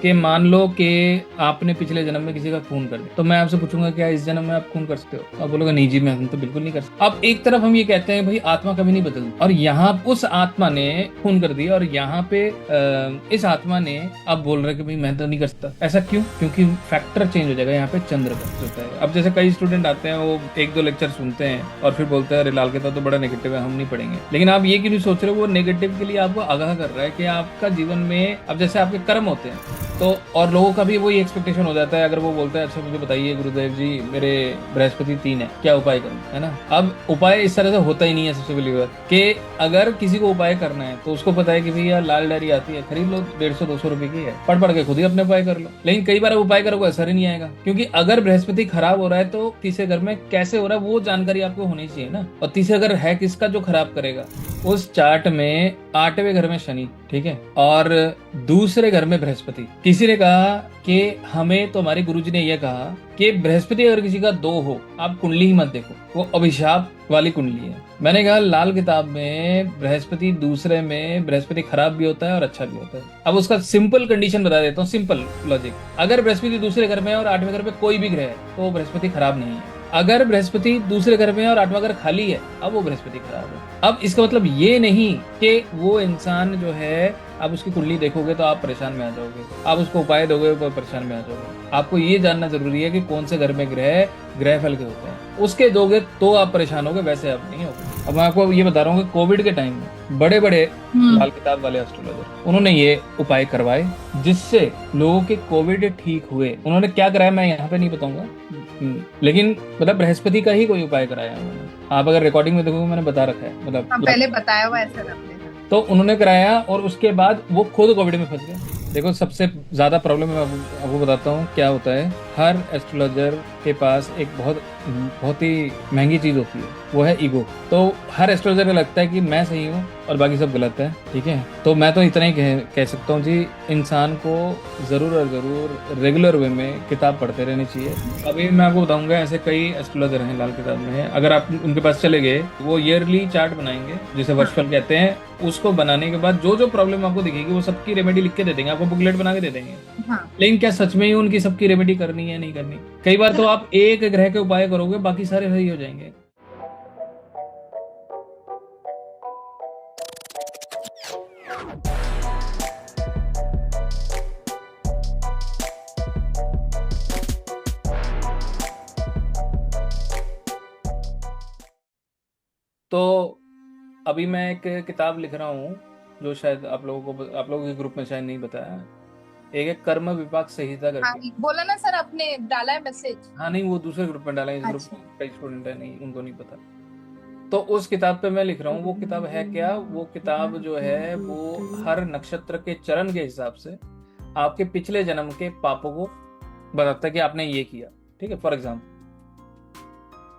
कि मान लो कि आपने पिछले जन्म में किसी का खून कर दिया, तो मैं आपसे पूछूंगा क्या इस जन्म में आप खून कर सकते हो? आप बोलोगे नहीं जी, मैं हम तो बिल्कुल नहीं कर सकते। अब एक तरफ हम ये कहते हैं भाई आत्मा कभी नहीं बदलती, और यहाँ उस आत्मा ने खून कर दिया, और यहाँ पे इस आत्मा ने अब बोल रहे कि भाई मैं तो नहीं कर सकता। ऐसा क्यों? क्योंकि फैक्टर चेंज हो जाएगा। यहाँ पे चंद्र का होता है। अब जैसे कई स्टूडेंट आते हैं, वो एक दो लेक्चर सुनते हैं और फिर बोलते हैं अरे लाल किताब तो बड़ा नेगेटिव है, हम नहीं पढ़ेंगे। लेकिन आप ये क्यों नहीं सोच रहे हो, वो नेगेटिव के लिए आपको आगाह कर रहा है कि आपका जीवन में अब जैसे आपके कर्म होते हैं, तो और लोगों का भी वही एक्सपेक्टेशन हो जाता है। अगर वो बोलते हैं अच्छा मुझे बताइए गुरुदेव जी, मेरे बृहस्पति 3 है, क्या उपाय करूं, है ना। अब उपाय इस तरह से होता ही नहीं है। सबसे पहली बात कि अगर किसी को उपाय करना है तो उसको पता है कि भैया लाल डायरी आती है, खरीद लो, 150-200 रुपए की है, पढ़ पढ़ के खुद ही अपने उपाय कर लो। लेकिन कई बार उपाय करोगे असर ही नहीं आएगा, क्योंकि अगर बृहस्पति खराब हो रहा है तो तीसरे घर में कैसे हो रहा है वो जानकारी आपको होनी चाहिए ना। और तीसरे घर है किसका जो खराब करेगा? उस चार्ट में 8वें घर में शनि, ठीक है, और दूसरे घर में बृहस्पति। किसी ने कहा कि हमें, तो हमारे गुरुजी ने यह कहा कि बृहस्पति अगर किसी का 2 हो, आप कुंडली ही मत देखो, वो अभिशाप वाली कुंडली है। मैंने कहा लाल किताब में बृहस्पति दूसरे में, बृहस्पति खराब भी होता है और अच्छा भी होता है। अब उसका सिंपल कंडीशन बता देता हूँ, सिंपल लॉजिक। अगर बृहस्पति दूसरे घर में है और 8वें घर में कोई भी ग्रह है तो वो बृहस्पति खराब नहीं है। अगर बृहस्पति दूसरे घर में है और 8वां घर खाली है, अब वो बृहस्पति खराब है। अब इसका मतलब ये नहीं कि वो इंसान जो है, आप उसकी कुंडली देखोगे तो आप परेशान में आ जाओगे, आप उसको उपाय दोगे तो परेशान में आ जाओगे। आपको ये जानना जरूरी है कि कौन से घर में ग्रह फल के होते हैं, उसके दोगे तो आप परेशान होगे, वैसे आप नहीं होगे। अब मैं आपको ये बता रहा हूँ कि कोविड के टाइम में बड़े बड़े लाल किताब वाले एस्ट्रोलॉजर, उन्होंने ये उपाय करवाए जिससे लोगों के कोविड ठीक हुए। उन्होंने क्या कराया मैं यहाँ पे नहीं बताऊंगा, लेकिन मतलब बृहस्पति का ही कोई उपाय कराया उन्होंने। आप अगर रिकॉर्डिंग में देखोगे मैंने बता रखा है, मतलब पहले बताया हुआ ऐसा रखते थे। तो उन्होंने कराया और उसके बाद वो खुद कोविड में फंस गए। देखो सबसे ज्यादा प्रॉब्लम मैं आपको बताता हूँ क्या होता है। हर एस्ट्रोलॉजर के पास एक बहुत बहुत ही महंगी चीज होती है, वो है ईगो। तो हर एस्ट्रोलॉजर को लगता है कि मैं सही हूँ और बाकी सब गलत है, ठीक है। तो मैं तो इतना ही कह सकता हूँ जी, इंसान को जरूर और जरूर रेगुलर वे में किताब पढ़ते रहनी चाहिए। अभी मैं आपको बताऊंगा ऐसे कई एस्ट्रोलॉजर हैं लाल किताब में है, अगर आप उनके पास चले गए, वो ईयरली चार्ट बनाएंगे जिसे हाँ वर्षफल कहते हैं। उसको बनाने के बाद जो जो प्रॉब्लम आपको दिखेगी वो सबकी रेमेडी लिख के दे देंगे, आपको बुकलेट बना के दे देंगे। हाँ। लेकिन क्या सच में ही उनकी सबकी रेमेडी करनी है? नहीं करनी। कई बार तो आप एक ग्रह के उपाय करोगे, बाकी सारे सही हो जाएंगे। तो अभी मैं एक किताब लिख रहा हूँ जो शायद आप लोगों के ग्रुप में शायद नहीं बताया। एक है कर्म विपाक संहिता हाँ, करके। बोला ना सर, आपने डाला है मैसेज। हाँ नहीं, वो दूसरे ग्रुप में डाला है, इस ग्रुप अच्छा। में कई स्टूडेंट है, नहीं उनको नहीं पता। तो उस किताब पे मैं लिख रहा हूँ। वो किताब है क्या? वो किताब जो है वो हर नक्षत्र के चरण के हिसाब से आपके पिछले जन्म के पापों को बताता है कि आपने ये किया, ठीक है, फॉर एग्जाम्पल।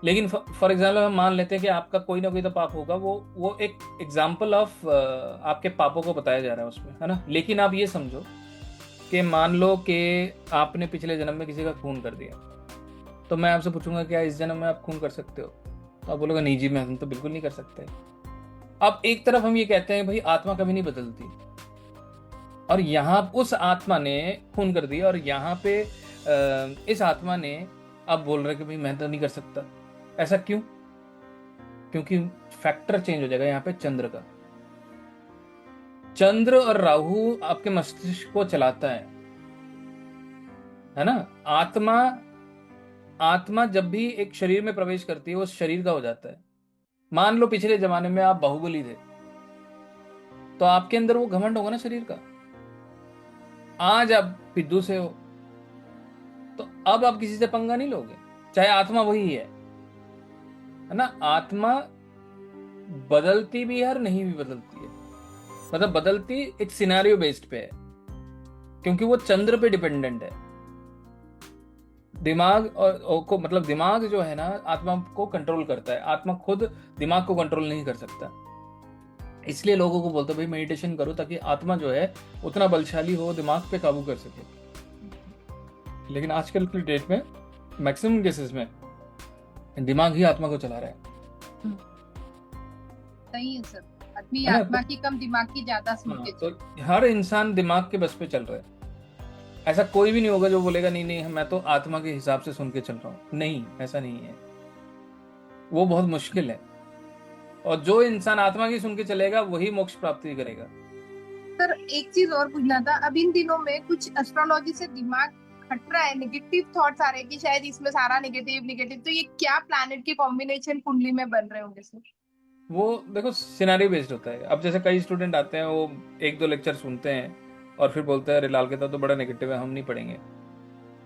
लेकिन फॉर एग्जाम्पल हम मान लेते हैं कि आपका कोई ना कोई तो पाप होगा, वो एक एग्जाम्पल ऑफ आपके पापों को बताया जा रहा है उसमें, है ना। लेकिन आप ये समझो कि मान लो कि आपने पिछले जन्म में किसी का खून कर दिया, तो मैं आपसे पूछूंगा क्या इस जन्म में आप खून कर सकते हो? तो आप बोलोगे नहीं जी, मैं हम तो बिल्कुल नहीं कर सकते। अब एक तरफ हम ये कहते हैं भाई आत्मा कभी नहीं बदलती, और यहाँ उस आत्मा ने खून कर दिया, और यहाँ पे इस आत्मा ने अब बोल रहे कि भाई मैं तो नहीं कर सकता। ऐसा क्यों? क्योंकि फैक्टर चेंज हो जाएगा यहाँ पे चंद्र का। चंद्र और राहु आपके मस्तिष्क को चलाता है ना। आत्मा आत्मा जब भी एक शरीर में प्रवेश करती है वो शरीर का हो जाता है। मान लो पिछले जमाने में आप बाहुबली थे, तो आपके अंदर वो घमंड होगा ना शरीर का। आज आप पिद्दू से हो, तो अब आप किसी से पंगा नहीं लोगे, चाहे आत्मा वही है ना। आत्मा बदलती भी है और नहीं भी बदलती है, मतलब बदलती एक सिनेरियो बेस्ड पे है, क्योंकि वो चंद्र पे डिपेंडेंट है। दिमाग और को मतलब दिमाग जो है ना आत्मा को कंट्रोल करता है, आत्मा खुद दिमाग को कंट्रोल नहीं कर सकता। इसलिए लोगों को बोलते भाई मेडिटेशन करो ताकि आत्मा जो है उतना बलशाली हो, दिमाग पे काबू कर सके। लेकिन आजकल की डेट में मैक्सिमम केसेस में दिमाग ही आत्मा को चला रहा है, सही है सर। आदमी है ना। आत्मा की कम, दिमाग की ज्यादा हाँ, स्मृति तो चल। हर इंसान दिमाग के बस पे चल रहा है। ऐसा कोई भी नहीं होगा जो बोलेगा नहीं नहीं मैं तो आत्मा के हिसाब से सुन के चल रहा हूँ। नहीं, ऐसा नहीं है, वो बहुत मुश्किल है। और जो इंसान आत्मा की सुन के चलेगा वही मोक्ष प्राप्ति करेगा। सर एक चीज और पूछना था, अब इन दिनों में कुछ एस्ट्रोलॉजी से दिमाग हट रहा है, नेगेटिव थॉट्स आ रहे हैं कि शायद इसमें सारा नेगेटिव नेगेटिव, तो ये क्या प्लैनेट के कॉम्बिनेशन कुंडली में बन रहे होंगे सर? वो देखो सिनारियो बेस्ड होता है। अब जैसे कई स्टूडेंट आते हैं, वो एक दो लेक्चर सुनते हैं और फिर बोलते हैं अरे लाल किताब तो बड़ा नेगेटिव है, हम नहीं पढ़ेंगे।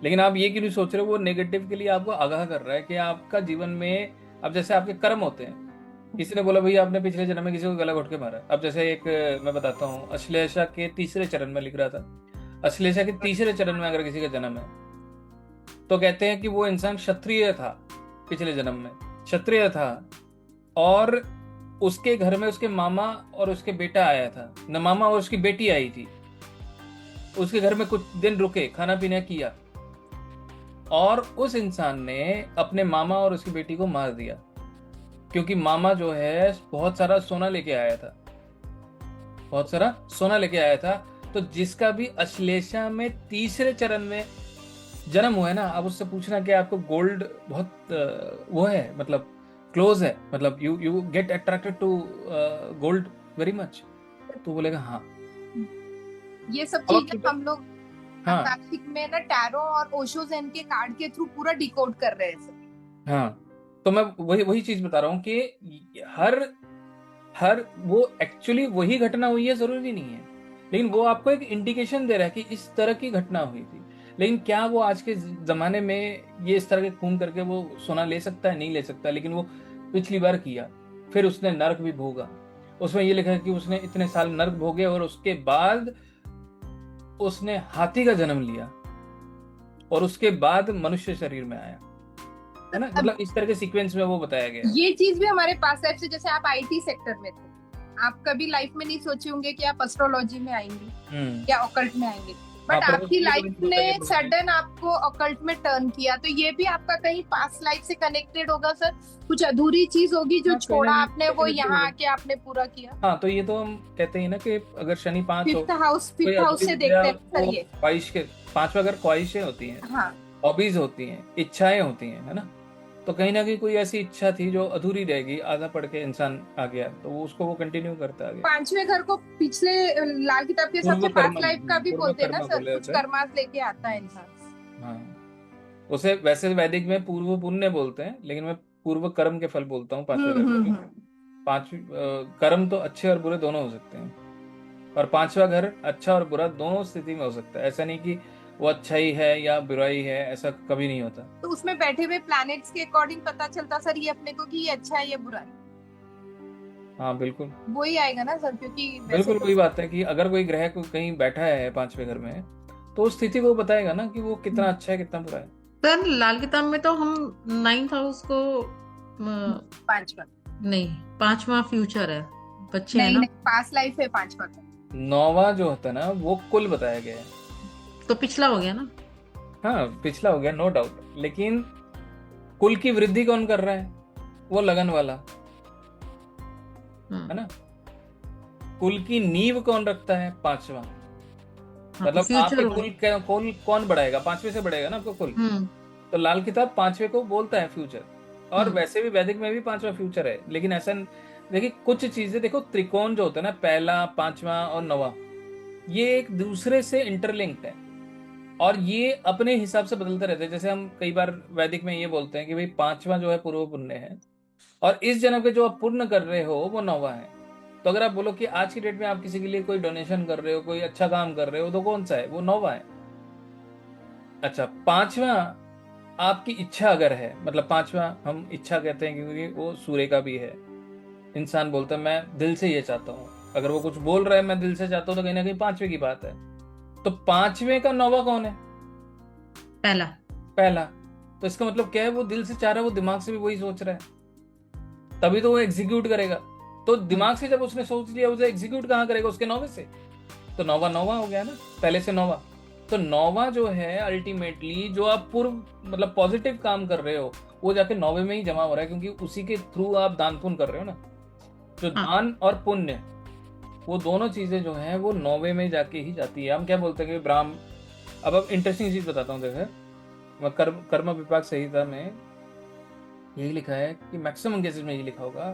लेकिन आप ये क्यों नहीं सोच रहे हो, वो नेगेटिव के लिए आपको आगाह कर रहा है कि आपका जीवन में, अब जैसे आपके कर्म होते हैं, किसी ने बोला भैया आपने पिछले जन्म में किसी को गला घोट के मारा। अब जैसे एक मैं बताता हूँ, अश्लेषा के तीसरे चरण में लिख रहा था, अश्लेषा के तीसरे चरण में अगर किसी का जन्म है तो कहते हैं कि वो इंसान क्षत्रिय था, पिछले जन्म में क्षत्रिय था, और उसके घर में उसके मामा और उसके बेटा आया था, न मामा और उसकी बेटी आई थी। उसके घर में कुछ दिन रुके, खाना पीना किया, और उस इंसान ने अपने मामा और उसकी बेटी को मार दिया, क्योंकि मामा जो है बहुत सारा सोना लेके आया था, बहुत सारा सोना लेके आया था। तो जिसका भी अश्लेषा में तीसरे चरण में जन्म हुआ है ना, अब उससे पूछना कि आपको गोल्ड बहुत वो है, मतलब क्लोज है, मतलब you get attracted to gold very much, तो बोलेगा हाँ। ये सब और चीजें हम लोग हाँ आकाशिक में ना टैरो और ओशो ज़ेन के कार्ड के थ्रू पूरा डिकोड कर रहे हैं सर। हाँ, तो मैं वही वही चीज बता रहा हूँ कि हर हर वो एक्चुअली वही घटना हुई है जरूरी नहीं है, लेकिन वो आपको एक इंडिकेशन दे रहा है कि इस तरह की घटना हुई थी। लेकिन क्या वो आज के जमाने में ये इस तरह के खून करके वो सोना ले सकता है? नहीं ले सकता। लेकिन वो पिछली बार किया, फिर उसने नर्क भी भोगा। उसमें ये लिखा है कि उसने इतने साल नर्क भोगे और उसके बाद उसने हाथी का जन्म लिया और उसके बाद मनुष्य शरीर में आया, है ना। मतलब इस तरह के सीक्वेंस में वो बताया गया है। ये चीज भी हमारे पास लाइफ से, जैसे आप आईटी सेक्टर में थे, आप कभी लाइफ में नहीं सोचे होंगे कि आप एस्ट्रोलॉजी में आएंगे या ऑकल्ट में आएंगे, बट हाँ, आपकी लाइफ ने बताइए। सडन आपको ऑकल्ट में टर्न किया, तो ये भी आपका कहीं पास्ट लाइफ से कनेक्टेड होगा सर? कुछ अधूरी चीज होगी जो हाँ, छोड़ा कहीं ना आपने, वो कहीं यहाँ होगा। आके आपने पूरा किया। हाँ, तो ये तो हम कहते हैं ना कि अगर शनि 5 हो, फिफ्थ हाउस से देखते हैं सर ये। ख्वाहिश के 5वां घर ख्वाहिशें होती हैं, हाँ, हॉबीज होती हैं, इच्छाएं होती हैं, है ना। तो कहीं ना कहीं कोई ऐसी इच्छा थी जो अधूरी रहेगी, आधा पढ़ के इंसान आ गया तो वो उसको वो कंटिन्यू करता आ गया। पांचवें घर को पिछले लाल किताब के हिसाब से पास्ट लाइफ का भी बोलते हैं ना सर, कुछ कर्मास लेके आता है इंसान। हाँ, उसे वैसे वैदिक में पूर्व पुण्य बोलते हैं, लेकिन मैं पूर्व कर्म के फल बोलता हूँ 5वें घर को। पांच कर्म तो अच्छे और बुरे दोनों हो सकते हैं, और 5वां घर अच्छा और बुरा दोनों स्थिति में हो सकता है। ऐसा नहीं कि वो अच्छा ही है या बुराई है, ऐसा कभी नहीं होता। तो उसमें बैठे हुए प्लैनेट्स के अकॉर्डिंग पता चलता सर ये अपने को कि ये अच्छा है ये बुरा है? हाँ बिल्कुल, वो ही आएगा ना सर, क्योंकि बिल्कुल वही बात है कि अगर कोई ग्रह को कहीं बैठा है 5वें घर में, तो उस स्थिति को बताएगा ना कि वो कितना अच्छा है कितना बुरा है। सर लाल किताब में तो हम 9th हाउस को पांचवा नहीं, 5वां फ्यूचर है, बच्चे है नहीं, ना, नहीं पास्ट लाइफ है पांचवा का। 9वां जो होता है ना वो कुल बताया गया है। तो पिछला हो गया ना। हाँ पिछला हो गया, नो डाउट, लेकिन कुल की वृद्धि कौन कर रहा है? वो लगन वाला, है ना। कुल की नींव कौन रखता है? 5वां। मतलब आपके कुल कौन बढ़ाएगा? 5वें से बढ़ेगा ना आपको कुल। तो लाल किताब 5वें को बोलता है फ्यूचर, और वैसे भी वैदिक में भी 5वां फ्यूचर है। लेकिन ऐसा देखिए, कुछ चीजें देखो, त्रिकोण जो होता है ना, पहला 5वां और 9वां, ये एक दूसरे से इंटरलिंक्ड है और ये अपने हिसाब से बदलते रहते हैं। जैसे हम कई बार वैदिक में ये बोलते हैं कि भाई 5वां जो है पूर्व पुण्य है, और इस जन्म के जो आप पुण्य कर रहे हो वो 9वां है। तो अगर आप बोलो कि आज की डेट में आप किसी के लिए कोई डोनेशन कर रहे हो, कोई अच्छा काम कर रहे हो, तो कौन सा है? वो 9वां है। अच्छा, 5वां आपकी इच्छा अगर है, मतलब 5वां हम इच्छा कहते हैं क्योंकि वो सूर्य का भी है। इंसान बोलता है मैं दिल से ये चाहता हूँ, अगर वो कुछ बोल रहा है मैं दिल से चाहता हूँ, तो कहीं ना कहीं 5वें की बात है। तो 5वें का 9वां कौन है? पहला। तो इसका मतलब क्या है? वो दिल से चाह रहा है, वो दिमाग से भी वही सोच रहा है, तभी तो वो एग्जीक्यूट करेगा। तो दिमाग से जब उसने सोच लिया, उसे एग्जीक्यूट कहाँ करेगा? उसके 9वें से। तो 9वां हो गया ना, पहले से 9वां। तो 9वां जो है अल्टीमेटली जो आप पूर्व मतलब पॉजिटिव काम कर रहे हो, वो जाके 9वें में ही जमा हो रहा है, क्योंकि उसी के थ्रू आप दान पुण्य कर रहे हो ना। जो दान और पुण्य, वो दोनों चीजें जो हैं वो 9वें में जाके ही जाती है। हम क्या बोलते हैं कि अब इंटरेस्टिंग चीज बताता हूँ, देखो मैं कर्म विपाक संहिता में यही लिखा है कि मैक्सिमम केसेस में यही लिखा होगा,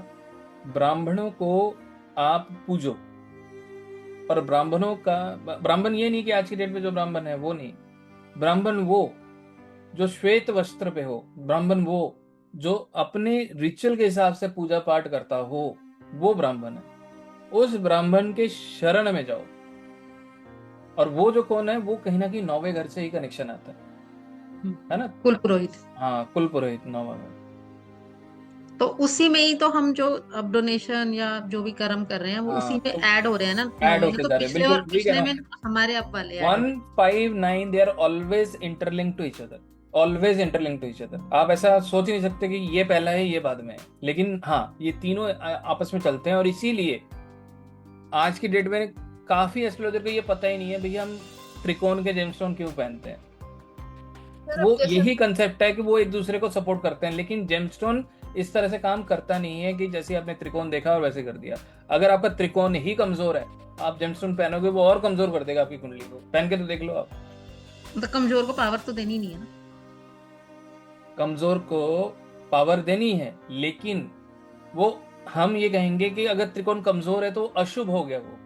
ब्राह्मणों को आप पूजो। और ब्राह्मण ये नहीं कि आज की डेट में जो ब्राह्मण है वो नहीं, ब्राह्मण वो जो श्वेत वस्त्र पे हो, ब्राह्मण वो जो अपने रिचुअल के हिसाब से पूजा पाठ करता हो, वो ब्राह्मण है। उस ब्राह्मण के शरण में जाओ। और वो जो कौन है, वो कहीं ना कहीं नौवे घर से ही कनेक्शन आता है ना? कुल पुरोहित। हाँ, कुल पुरोहित, नौवा घर। तो उसी में ही तो हम जो अब डोनेशन या जो भी कर्म कर रहे हैं वो हाँ, उसी में तो ऐड हो रहे हैं ना। ऐड नौवे होते तो जा रहे हैं, पिछले और बिल्कुल ठीक है पिछले ना। में हमारे अब वाले ऐड हो 159 they are always interlinked to each other, always interlinked to each other. आप ऐसा सोच ही नहीं सकते कि ये पहला है ये बाद में है, लेकिन हाँ ये तीनों आपस में चलते हैं। और इसीलिए आज की डेट में काफी एस्ट्रोलॉजर को ये पता ही नहीं है भैया हम त्रिकोण के जेमस्टोन क्यों पहनते हैं। सर, वो अब जैसे यही कंसेप्ट है कि वो एक दूसरे को सपोर्ट करते हैं, लेकिन जेमस्टोन इस तरह से काम करता नहीं है कि जैसे आपने त्रिकोण देखा और वैसे कर दिया। अगर आपका त्रिकोण ही कमजोर है, आप जेमस्टोन पहनोगे वो और कमजोर कर देगा आपकी कुंडली को। पहन के तो देख लो आप। मतलब कमजोर को पावर तो देनी नहीं है ना। कमजोर को पावर देनी है, लेकिन वो हम ये कहेंगे कि अगर त्रिकोण कमजोर है तो अशुभ हो गया वो।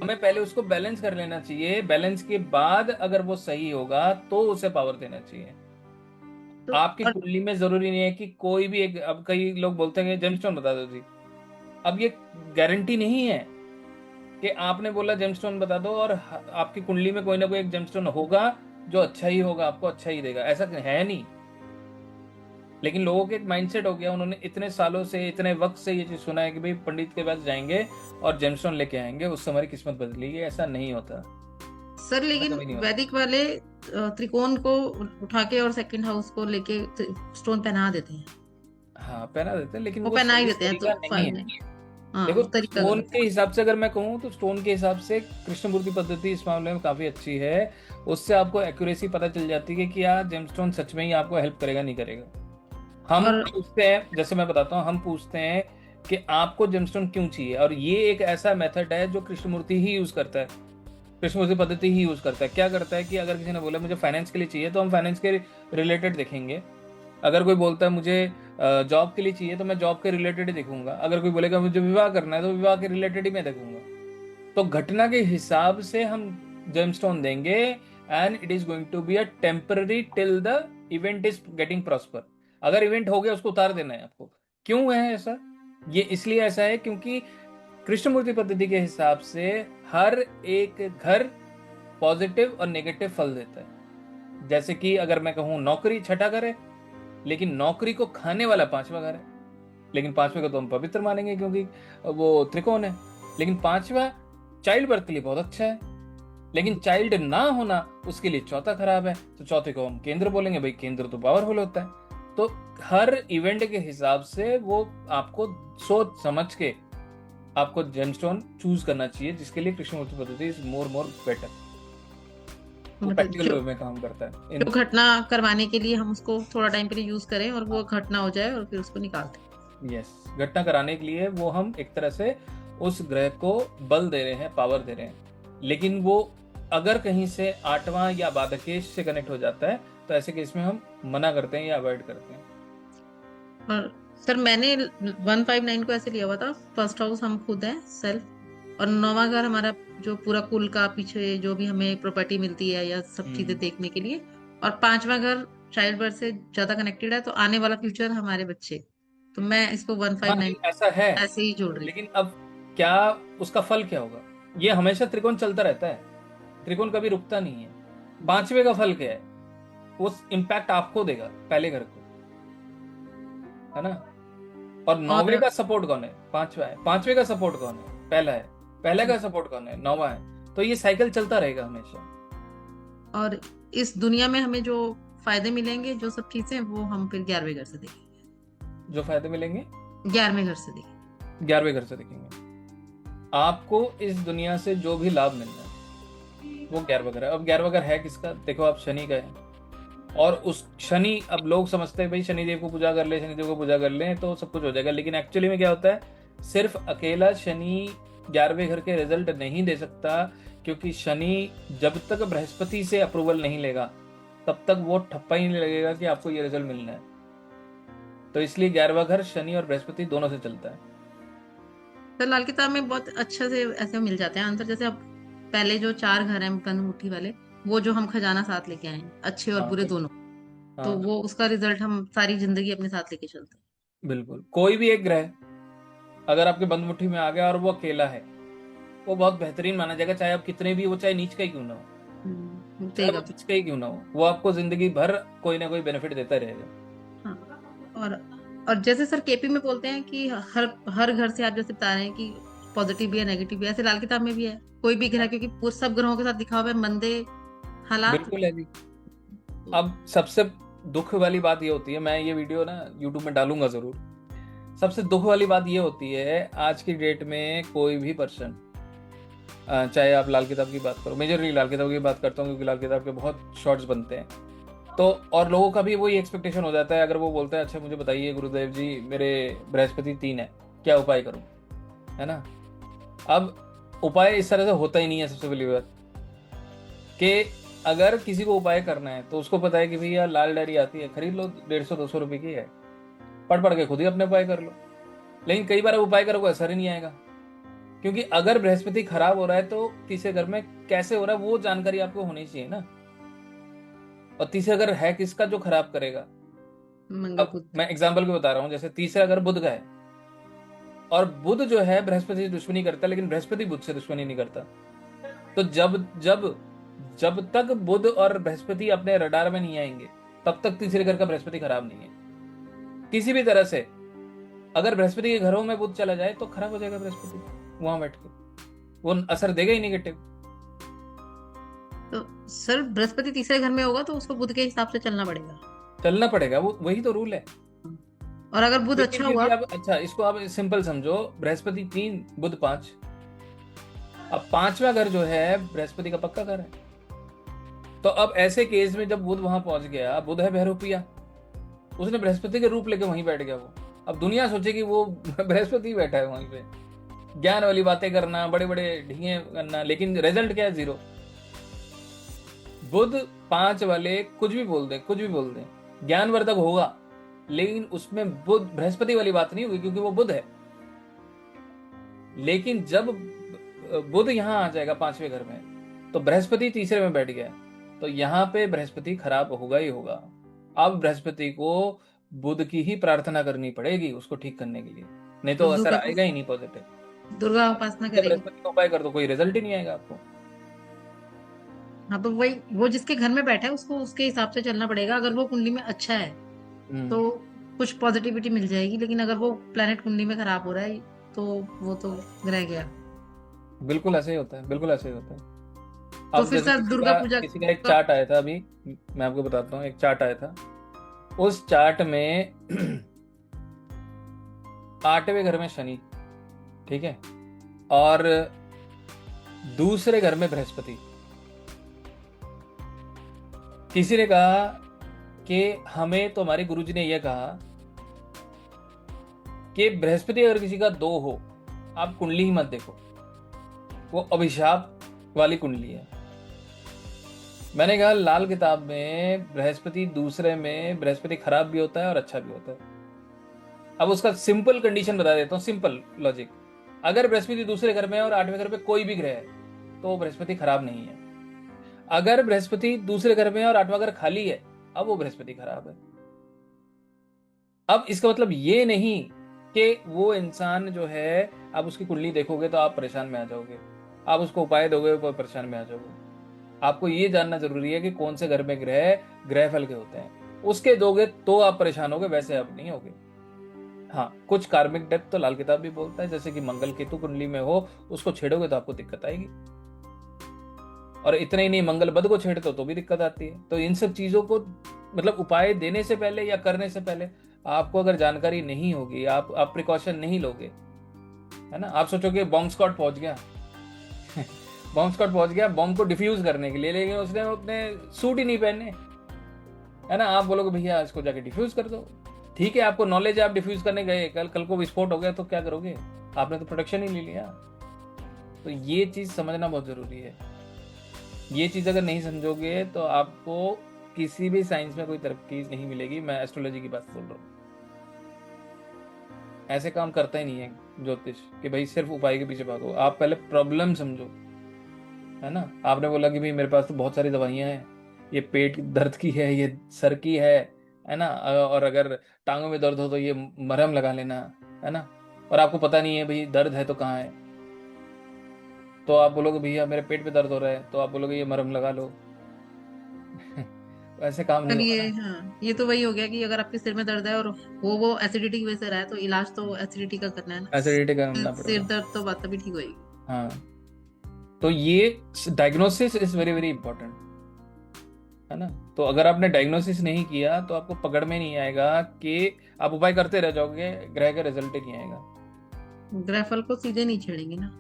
हमें पहले उसको बैलेंस कर लेना चाहिए, बैलेंस के बाद अगर वो सही होगा तो उसे पावर देना चाहिए। तो आपकी और कुंडली में जरूरी नहीं है कि कोई भी एक, अब कई लोग बोलते हैं जेमस्टोन बता दो जी। अब ये गारंटी नहीं है कि आपने बोला जेमस्टोन बता दो और आपकी कुंडली में कोई ना कोई एक जेमस्टोन होगा जो अच्छा ही होगा, आपको अच्छा ही देगा, ऐसा है नहीं। लेकिन लोगों के एक माइंडसेट हो गया, उन्होंने इतने सालों से, इतने वक्त से ये चीज सुना है कि भाई पंडित के पास जाएंगे और जेमस्टोन लेके आएंगे, उससे हमारी किस्मत बदलेगी। ऐसा नहीं होता सर, लेकिन कभी नहीं होता। वैदिक वाले त्रिकोण को उठा के और सेकंड हाउस को लेके स्टोन पहना देते हैं। हाँ पहना देते हैं, लेकिन वो वो पहना ही सही देते हैं तो तरीका नहीं फाइन है। है। हाँ, देखो वो तरीका स्टोन गलत के हिसाब से अगर मैं कहूँ तो स्टोन के हिसाब से कृष्णमूर्ति पद्धति इस मामले में काफी अच्छी है। उससे आपको एक्यूरेसी पता चल जाती है कि यार जेमस्टोन सच में ही आपको हेल्प करेगा नहीं करेगा। हम और पूछते हैं, जैसे मैं बताता हूँ, हम पूछते हैं कि आपको जेमस्टोन क्यों चाहिए, और ये एक ऐसा मेथड है जो कृष्णमूर्ति ही यूज करता है, कृष्णमूर्ति पद्धति ही यूज करता है। क्या करता है कि अगर किसी ने बोला मुझे फाइनेंस के लिए चाहिए तो हम फाइनेंस के रिलेटेड देखेंगे। अगर कोई बोलता है मुझे जॉब के लिए चाहिए तो मैं जॉब के रिलेटेड ही देखूंगा। अगर कोई बोलेगा मुझे विवाह करना है तो विवाह के रिलेटेड ही मैं देखूंगा। तो घटना के हिसाब से हम जेमस्टोन देंगे, and it is going to be a temporary till the event is getting prosper. अगर इवेंट हो गया उसको उतार देना है आपको। क्यों है ऐसा? ये इसलिए ऐसा है क्योंकि कृष्णमूर्ति पद्धति के हिसाब से हर एक घर पॉजिटिव और नेगेटिव फल देता है। जैसे कि अगर मैं कहूं नौकरी छठा घर है, लेकिन नौकरी को खाने वाला पांचवा घर है। लेकिन पांचवे को तो हम पवित्र मानेंगे क्योंकि वो त्रिकोण है। लेकिन पांचवा चाइल्ड बर्थ के लिए बहुत अच्छा है, लेकिन चाइल्ड ना होना उसके लिए चौथा खराब है। तो चौथे को हम केंद्र बोलेंगे, भाई केंद्र तो पावरफुल होता है। तो हर इवेंट के हिसाब से वो आपको सोच समझ के आपको जेमस्टोन चूज करना चाहिए, जिसके लिए कृष्णमूर्ति पद्धति इज मोर बेटर। वो मतलब प्रैक्टिकल वे में काम करता है। जो घटना करवाने के लिए हम उसको थोड़ा टाइम के लिए यूज करें और वो घटना हो जाए और फिर उसको निकालते हैं। यस, घटना कराने के लिए वो हम एक तरह से उस ग्रह को बल दे रहे हैं, पावर दे रहे हैं। लेकिन वो अगर कहीं से आठवां या बाधकेश से कनेक्ट हो जाता है तो ऐसे केस में हम मना करते हैं या अवॉइड करते हैं। और सर, मैंने 159 को ऐसे लिया हुआ था, फर्स्ट हाउस हम खुद है सेल्फ, और नौवां घर हमारा जो पूरा कुल का पीछे जो भी हमें प्रॉपर्टी मिलती है या सब चीजें देखने के लिए, और पांचवा घर चाइल्ड बर्थ से ज्यादा कनेक्टेड है, तो आने वाला फ्यूचर हमारे बच्चे। तो मैं इसको हाँ 159 ऐसा है, ऐसे ही जोड़ रही हूँ। लेकिन अब क्या उसका फल क्या होगा? ये हमेशा त्रिकोण चलता रहता है, त्रिकोण कभी रुकता नहीं है। पांचवे का फल क्या है? वो इम्पैक्ट आपको देगा पहले घर को, है ना? और नौवे का सपोर्ट कौन है? पांचवा है। पांचवे का सपोर्ट कौन है? पहला है। पहले का सपोर्ट कौन है? नौवा है। तो ये साइकिल चलता रहेगा हमेशा। और इस दुनिया में हमें जो फायदे मिलेंगे, जो सब चीजें, वो हम फिर 11वें घर से देखेंगे। जो फायदे मिलेंगे 11वें घर से देखेंगे। 11वें घर से देखेंगे। आपको इस दुनिया से जो भी लाभ मिलना है वो 11वां घर है। अब 11वां घर है किसका? देखो आप शनि का है, और उस शनि, अब लोग समझते हैं भाई शनिदेव को पूजा कर ले, शनिदेव को पूजा कर ले तो सब कुछ हो जाएगा। लेकिन एक्चुअली में क्या होता है, सिर्फ अकेला शनि 11वें घर के रिजल्ट नहीं दे सकता, क्योंकि शनि जब तक बृहस्पति से अप्रूवल नहीं लेगा तब तक वो ठप्पा ही नहीं लगेगा कि आपको ये रिजल्ट मिलना है। तो इसलिए 11वां घर शनि और बृहस्पति दोनों से चलता है। सर लाल किताब में बहुत अच्छा से ऐसे मिल जाते हैं आंसर। जैसे अब पहले जो 4 घर हैं बंद मुट्ठी वाले, वो जो हम खजाना साथ लेके आए हैं, अच्छे और हाँ बुरे दोनों, तो हाँ वो उसका रिजल्ट हम सारी जिंदगी अपने साथ लेके चलते हैं। बिल्कुल। कोई भी एक ग्रह अगर आपके बंद मुट्ठी में आ गया और वो अकेला है, वो बहुत बेहतरीन माना जाएगा, चाहे आप कितने भी, वो चाहे नीच का ही क्यों ना हो, चाहे वो देगा। नीच का ही क्यों ना हो, वो आपको जिंदगी भर कोई ना कोई बेनिफिट देता रहेगा। हाँ। और जैसे सर केपी में बोलते हैं कि हर घर से आप जैसे बता रहे हैं कि पॉजिटिव भी है नेगेटिव भी है, ऐसे लाल किताब में भी है कोई भी ग्रह, क्योंकि सब ग्रहों के साथ दिखा हुआ है मंदे हालात। बिल्कुल है जी। अब सबसे दुख वाली बात ये होती है, मैं ये वीडियो ना यूट्यूब में डालूंगा जरूर, सबसे दुख वाली बात ये होती है आज की डेट में कोई भी पर्सन, चाहे आप लाल किताब की बात करो, मेजरली लाल किताब की बात करता हूँ क्योंकि लाल किताब के बहुत शॉर्ट्स बनते हैं, तो और लोगों का भी वही एक्सपेक्टेशन हो जाता है। अगर वो बोलते हैं अच्छा मुझे बताइए गुरुदेव जी मेरे बृहस्पति 3 है, क्या उपाय करूं, है ना। अब उपाय इस तरह से होता ही नहीं है। सबसे पहली बात कि अगर किसी को उपाय करना है तो उसको पता है कि भैया लाल डायरी आती है, खरीद लो, 150-200 रुपए की है, पढ़ के खुद ही अपने उपाय कर लो। लेकिन कई बार उपाय करो असर ही नहीं आएगा, क्योंकि अगर बृहस्पति खराब हो रहा है तो तीसरे घर में कैसे हो रहा है वो जानकारी आपको होनी चाहिए ना। और तीसरा घर है किसका जो खराब करेगा। मंगल अब बुध। मैं एग्जाम्पल को बता रहा हूँ, जैसे तीसरा घर बुध का है और बुध जो है बृहस्पति से दुश्मनी करता है, लेकिन बृहस्पति बुध से दुश्मनी नहीं करता। तो जब जब जब तक बुध और बृहस्पति अपने रडार में नहीं आएंगे तब तक तीसरे घर का बृहस्पति खराब नहीं है किसी भी तरह से। अगर बृहस्पति के घरों में बुध चला जाए तो खराब हो जाएगा बृहस्पति, वहां बैठ के वो असर देगा ही नेगेटिव। तो सर बृहस्पति तीसरे घर में होगा तो उसको बुध के हिसाब से चलना पड़ेगा, वो वही तो रूल है। और अगर बुध लेकिन अच्छा फिर हुआ, भी आप अच्छा इसको आप सिंपल समझो, बृहस्पति 3 बुध 5, अब 5वां घर जो है बृहस्पति का पक्का घर है। तो अब ऐसे केस में जब बुध वहां पहुंच गया, बुध है बहरूपिया, उसने बृहस्पति के रूप लेके वहीं बैठ गया वो। अब दुनिया सोचेगी वो बृहस्पति बैठा है वहीं पे, ज्ञान वाली बातें करना, बड़े बड़े ढींगे करना, लेकिन रिजल्ट क्या है, 0। बुध 5 वाले कुछ भी बोल दें ज्ञानवर्धक होगा, लेकिन उसमें बुध बृहस्पति वाली बात नहीं होगी क्योंकि वो बुध है। लेकिन जब बुध यहां आ जाएगा 5वें घर में तो बृहस्पति तीसरे में बैठ गया, तो यहाँ पे बृहस्पति खराब होगा ही होगा। अब बृहस्पति को बुध की ही प्रार्थना करनी पड़ेगी उसको ठीक करने के लिए, नहीं तो असर आएगा ही नहीं पॉजिटिव। दुर्गा उपासना करेगी, बृहस्पति का उपाय कर दो, कोई रिजल्ट ही नहीं आएगा आपको। हाँ तो वही वो जिसके घर में बैठा है उसको उसके हिसाब से चलना पड़ेगा। अगर वो कुंडली में अच्छा है तो कुछ पॉजिटिविटी मिल जाएगी, लेकिन अगर वो प्लेनेट कुंडली में खराब हो रहा है तो वो तो रह गया। बिल्कुल ऐसे ही होता है, बिल्कुल ऐसे ही होता है। तो अब फिर जैसे सर दुर्गा पूजा किसी का एक चार्ट आया था, अभी मैं आपको बताता हूँ, एक चार्ट आया था, उस चार्ट में 8वें घर में शनि, ठीक है, और दूसरे घर में बृहस्पति। किसी ने कहा कि हमें, तो हमारे गुरुजी ने यह कहा कि बृहस्पति अगर किसी का 2 हो, आप कुंडली ही मत देखो, वो अभिशाप वाली कुंडली है। मैंने कहा लाल किताब में बृहस्पति दूसरे में बृहस्पति खराब भी होता है और अच्छा भी होता है। अब उसका सिंपल कंडीशन बता देता हूँ, सिंपल लॉजिक। अगर बृहस्पति दूसरे घर में है और 8वें घर पे कोई भी ग्रह है तो बृहस्पति खराब नहीं है। अगर बृहस्पति दूसरे घर में है और 8वां घर खाली है, अब वो बृहस्पति खराब है। अब इसका मतलब ये नहीं कि वो इंसान जो है, आप उसकी कुंडली देखोगे तो आप परेशान में आ जाओगे, आप उसको उपाय दोगे तो परेशान में आ जाओगे। आपको ये जानना जरूरी है कि कौन से घर में ग्रह फल के होते हैं, उसके दोगे तो आप परेशान होगे, वैसे आप नहीं होगे। हाँ, कुछ कार्मिक डेप्थ तो लाल किताब भी बोलता है, जैसे कि मंगल केतु कुंडली में हो, उसको छेड़ोगे तो आपको दिक्कत आएगी। और इतना ही नहीं, मंगल बुध को छेड़ते हो तो भी दिक्कत आती है। तो इन सब चीजों को मतलब उपाय देने से पहले या करने से पहले आपको अगर जानकारी नहीं होगी, आप प्रिकॉशन नहीं लोगे, है ना, आप सोचोगे बॉम्ब स्क्वाड पहुंच गया बॉम्ब स्क्वाड पहुंच गया बॉम्ब को डिफ्यूज करने के लिए, लेकिन उसने अपने सूट ही नहीं पहने, है ना। आप बोलोगे भैया इसको जाके डिफ्यूज कर दो, ठीक है, आपको नॉलेज है, आप डिफ्यूज करने गए, कल को विस्फोट हो गया तो क्या करोगे, आपने तो प्रोटेक्शन ही ले लिया। तो ये चीज समझना बहुत जरूरी है। ये चीज अगर नहीं समझोगे तो आपको किसी भी साइंस में कोई तरक्की नहीं मिलेगी। मैं एस्ट्रोलॉजी की बात बोल रहा हूँ। ऐसे काम करता ही नहीं है ज्योतिष कि भाई सिर्फ उपाय के पीछे भागो। आप पहले प्रॉब्लम समझो, है ना। आपने बोला कि भाई मेरे पास तो बहुत सारी दवाइयां हैं, ये पेट दर्द की है, ये सर की है ना, और अगर टांगों में दर्द हो तो ये मरहम लगा लेना, है ना। और आपको पता नहीं है भाई दर्द है तो कहाँ है। तो आप बोलोगे भैया मेरे पेट पे दर्द हो रहा है, तो आप बोलोगे ये मरहम लगा लो। तो ऐसे काम नहीं पर होगा ये ना। हाँ, ये तो वही हो गया कि अगर आपके सिर में दर्द है और वो एसिडिटी की वजह से रहा है, तो इलाज तो एसिडिटी का करना है ना। एसिडिटी करना सिर पड़ेगा। दर्द तो बात तभी ठीक होगी। हाँ, तो ये diagnosis is very very important, है ना। तो अगर आपने डायग्नोसिस नहीं किया तो आपको पकड़ में नहीं आएगा कि आप उपाय करते रह जाओगे, ग्रह का रिजल्ट नहीं आएगा। ग्रहफल को सीधे नहीं छेड़ेंगे ना।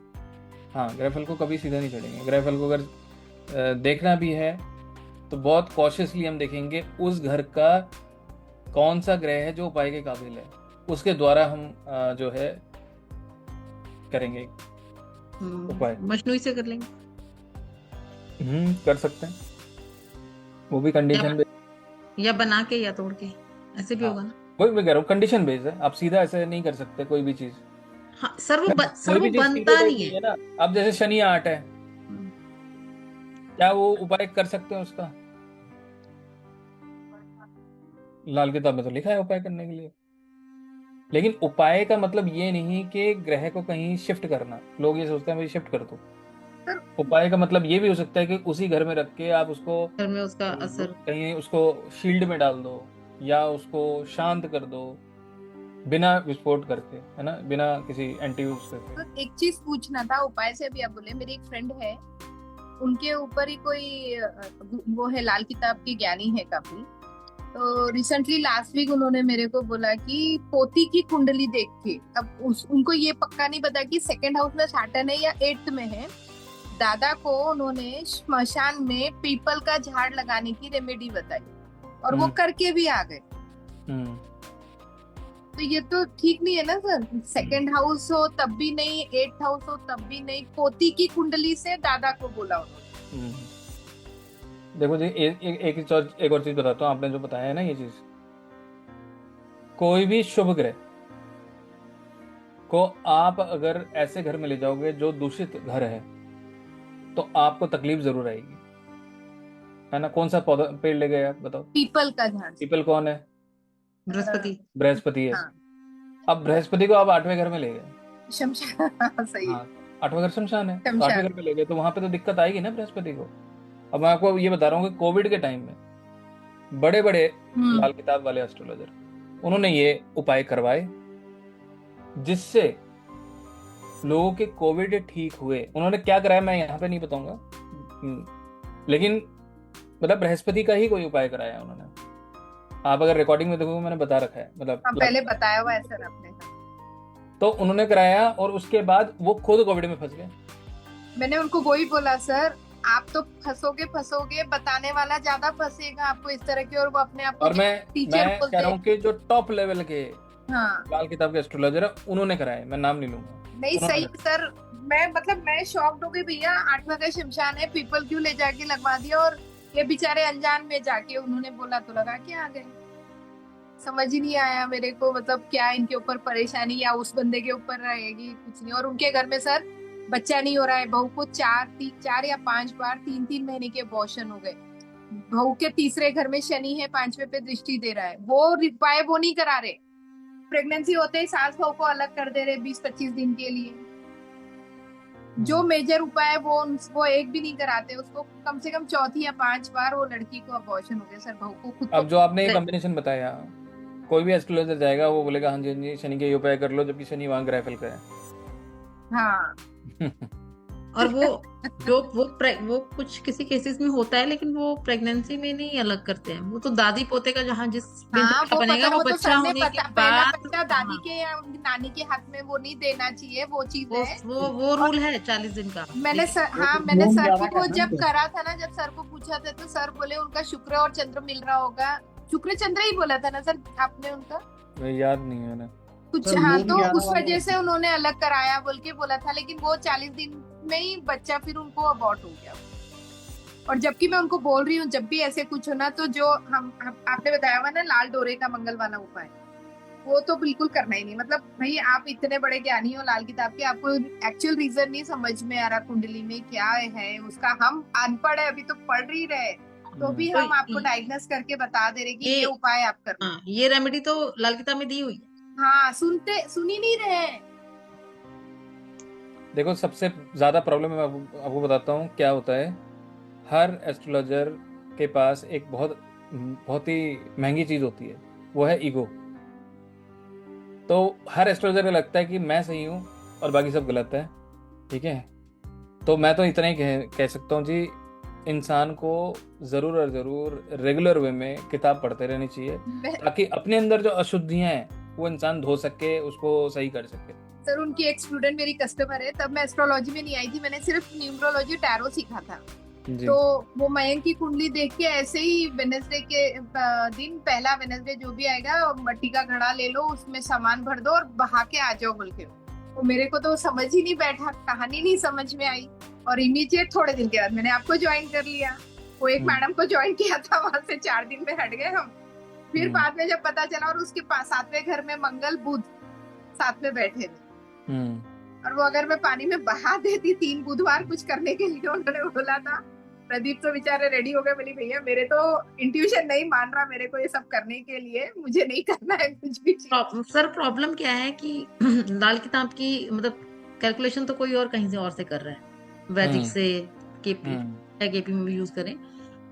हाँ, ग्रहफल को कभी सीधा नहीं चढ़ेंगे। ग्रहफल को अगर देखना भी है तो बहुत कॉशियसली हम देखेंगे उस घर का कौन सा ग्रह है जो उपाय के काबिल है, उसके द्वारा हम जो है करेंगे उपाय। मशनूई से कर लेंगे कर सकते हैं, वो भी या, कंडीशन बेस्ड। या बना के या तोड़ के, ऐसे भी हाँ, होगा ना। वही मैं कह रहा हूँ, कंडीशन बेस्ड है। आप सीधा ऐसे नहीं कर सकते कोई भी चीज। हाँ सर, कोई भी चीज बनता सीधे नहीं नहीं है। है ना। अब जैसे शनि आठ है, हम्म, क्या वो उपाय कर सकते हैं उसका? लाल किताब में तो लिखा है उपाय करने के लिए। लेकिन उपाय का मतलब ये नहीं कि ग्रह को कहीं शिफ्ट करना। लोग ये सोचते हैं भाई शिफ्ट कर दो। सर उपाय का मतलब ये भी हो सकता है कि उसी घर में रख के आप उसको घर में उसका असर। कहीं उसको शील्ड में डाल दो, या उसको शांत कर दो बिना विस्फोट करके, है ना, बिना किसी एंटी उसके। सर, एक चीज पूछना था उपाय से। अभी आप बोले मेरी एक फ्रेंड है, उनके ऊपर ही कोई वो है, लाल किताब की ज्ञानी है काफी। तो रिसेंटली लास्ट वीक उन्होंने मेरे को बोला कि पोती की कुंडली देख के, अब उनको ये पक्का नहीं पता कि सेकंड हाउस में सैटर्न है या 8th में है। दादा को उन्होंने श्मशान में पीपल का झाड़ लगाने की रेमेडी बताई और वो करके भी आ गए। तो ये तो ठीक नहीं है ना सर। सेकंड हाउस हो तब भी नहीं, 8th हाउस हो तब भी नहीं, पोती की कुंडली से दादा को बोला उन्होंने। देखो जी, एक और चीज बताता हूँ। आपने जो बताया है ना ये चीज, कोई भी शुभ ग्रह को आप अगर ऐसे घर में ले जाओगे जो दूषित घर है तो आपको तकलीफ जरूर आएगी, है ना। कौन सा पौधा पेड़ ले गए आप बताओ? पीपल का झाड़। पीपल कौन है? बृहस्पति। बृहस्पति है। हाँ, अब बृहस्पति को आप 8वें घर में ले गए। शमशान सही है। हाँ, 8वां घर शमशान है, तो शमशान। 8वें घर में ले गए तो वहां पे तो दिक्कत आएगी ना बृहस्पति को। अब मैं आपको ये बता रहा हूँ कि कोविड के टाइम में बड़े बड़े लाल किताब वाले एस्ट्रोलॉजर, उन्होंने ये उपाय करवाए जिससे लोगों के कोविड ठीक हुए। उन्होंने क्या कराया मैं यहाँ पे नहीं बताऊंगा, लेकिन मतलब बृहस्पति का ही कोई उपाय कराया उन्होंने। आप अगर रिकॉर्डिंग में देखोगे मैंने बता रखा है, मतलब पहले बताया हुआ है सर आपने। तो उन्होंने कराया और उसके बाद वो खुद कोविड में फंस गए। मैंने उनको वही बोला, सर आप तो फंसोगे, बताने वाला ज्यादा फंसेगा आपको इस तरह के, और वो अपने आप को और मैं टीचर कह बोलते रहा हूँ कि जो टॉप लेवल के हाँ लाल किताब के एस्ट्रोलॉजर है उन्होंने कराया, मैं नाम नहीं लूंगा। नहीं सही सर। मैं शॉक्ड हो गई भैया, 8वां का शमशान है, पीपल क्यों ले जाके लगवा दिया, और ये बेचारे अनजान में जाके उन्होंने बोला तो लगा के आ गए। समझ ही नहीं आया मेरे को, मतलब क्या इनके ऊपर परेशानी या उस बंदे के ऊपर रहेगी, कुछ नहीं। और उनके घर में सर बच्चा नहीं हो रहा है, बहू को 4 या 5 बार 3-3 महीने के अबॉर्शन हो गए। बहू के तीसरे घर में शनि है, 5वें पे दृष्टि दे रहा है, वो उपाय वो नहीं करा रहे। प्रेगनेंसी होते ही सास बहू को अलग कर दे रहे 20-25 दिन के लिए। जो मेजर उपाय है वो एक भी नहीं कराते उसको। कम से कम 4 या 5 बार वो लड़की को अबॉर्शन हो गया सर, बहू को खुद। अब जो आपने ये कॉम्बिनेशन बताया, कोई भी एस्ट्रोलॉजर जाएगा वो बोलेगा हाँ जी हाँ जी शनि के उपाय कर लो, जबकि शनि वहां ग्रहफल का है। हाँ और वो कुछ किसी केसेस में होता है, लेकिन वो प्रेगनेंसी में नहीं अलग करते हैं। वो तो दादी पोते का जहाँ जिस हाँ, बच्चा बनेगा वो तो बच्चा होने के पहला बाद बच्चा दादी के या उनकी नानी के हाथ में वो नहीं देना चाहिए, वो चीज है। वो रूल है 40 दिन का। मैंने सर को जब करा था ना, जब सर को पूछा था तो सर बोले उनका शुक्र और चंद्र मिल रहा होगा। शुक्र चंद्र ही बोला था ना सर आपने उनका? याद नहीं है ना कुछ। हाँ, तो उस वजह से उन्होंने अलग कराया बोल के बोला था, लेकिन वो 40 दिन में ही बच्चा फिर उनको अबॉर्ट हो गया। और जबकि मैं उनको बोल रही हूँ जब भी ऐसे कुछ हो ना तो जो आपने बताया हुआ ना लाल डोरे का मंगल वाला उपाय, वो तो बिल्कुल करना ही नहीं। मतलब भाई आप इतने बड़े ज्ञानी हो लाल किताब के, आपको एक्चुअल रीजन नहीं समझ में आ रहा कुंडली में क्या है उसका। हम अनपढ़ है, अभी तो पढ़ ही रहे, तो भी तो हम आपको डायग्नोस करके बता दे रहे कि ये ये उपाय आप कर लो। हाँ, ये रेमेडी तो लाल किताब में दी हुई है। हाँ, सुन ही नहीं रहे हैं। देखो सबसे ज्यादा प्रॉब्लम मैं आपको बताता हूँ क्या होता है। हर एस्ट्रोलॉजर के पास एक बहुत बहुत ही महंगी चीज होती है, वो है ईगो। तो हर एस्ट्रोलॉजर को लगता है कि मैं सही हूँ और बाकी सब गलत है। ठीक है, तो मैं तो इतना ही कह सकता हूँ जी, इंसान को जरूर और जरूर रेगुलर वे में किताब पढ़ते रहनी चाहिए, ताकि अपने अंदर जो अशुद्धियां हैं वो इंसान धो सके, उसको सही कर सके। सर उनकी एक स्टूडेंट मेरी कस्टमर है, तब मैं एस्ट्रोलॉजी में नहीं आई थी, मैंने सिर्फ न्यूमरोलॉजी टैरो सीखा था। जी। तो वो मयंक की कुंडली देख के ऐसे ही वेडनेसडे के दिन, पहला वेडनेसडे जो भी आएगा, मट्टी का घड़ा ले लो, उसमें सामान भर दो और बहा के आ जाओ बोल के। तो मेरे को तो समझ ही नहीं बैठा, कहानी नहीं समझ में आई, और इमीडिएट थोड़े दिन के बाद मैंने आपको ज्वाइन कर लिया। वो एक मैडम को ज्वाइन किया था, वहां से 4 दिन में हट गए हम। फिर बाद में जब पता चला, और उसके पास 7वें घर में मंगल बुध साथ में बैठे थे, और वो अगर मैं पानी में बहा देती 3 बुधवार कुछ करने के लिए, उन्होंने बोला था, प्रदीप तो बेचारे रेडी हो गए, बोली भैया मेरे तो इंट्यूशन नहीं मान रहा मेरे को ये सब करने के लिए, मुझे नहीं करना है कुछ भी। सर प्रॉब्लम क्या है कि लाल किताब की मतलब कैलकुलेशन तो कोई और कहीं से और से कर रहा है, वैदिक से केपी में भी यूज करें,